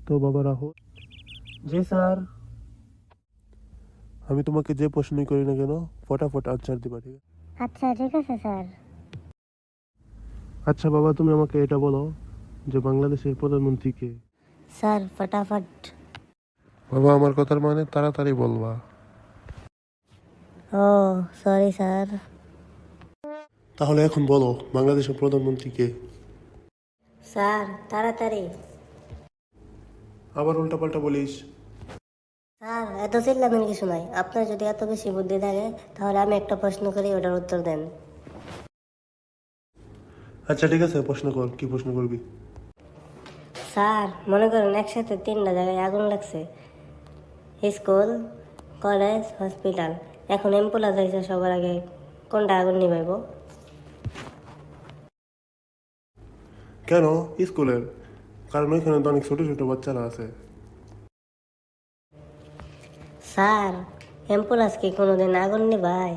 তো বাবা রাহুল, জি স্যার। আমি তোমাকে যে প্রশ্নই করি না কেন ফটাফট আনসার দিবা, ঠিক আছে? আচ্ছা ঠিক আছে স্যার। আচ্ছা বাবা, তুমি আমাকে এটা বলো যে বাংলাদেশের প্রধানমন্ত্রী কে? স্যার ফটাফট। বাবা, আমার কথার মানে তাড়াতাড়ি বলবা। ও সরি স্যার। তাহলে এখন বলো বাংলাদেশের প্রধানমন্ত্রী কে? স্যার তাড়াতাড়ি। আবার উল্টাপাল্টা বলিস। স্যার এত চিল্লামের কিছু নাই, আপনার যদি এত বেশি বুদ্ধি থাকে তাহলে আমি একটা প্রশ্ন করি, ওটার উত্তর দেন। আচ্ছা ঠিক আছে, প্রশ্ন কর, কি প্রশ্ন করবি? স্যার মনে করেন একসাথে 3টা জায়গায় আগুন লাগছে, স্কুল, কলেজ, হসপিটাল। এখন অ্যাম্বুলেন্স আইসা সবার আগে কোনটা আগুন নিভাইব? কেন স্কুলের? কারণ ওইখানে তো অনেক ছোট ছোট বাচ্চারা আছে। স্যার অ্যাম্বুলেন্স কি কোনোদিন আগুন নিভায়?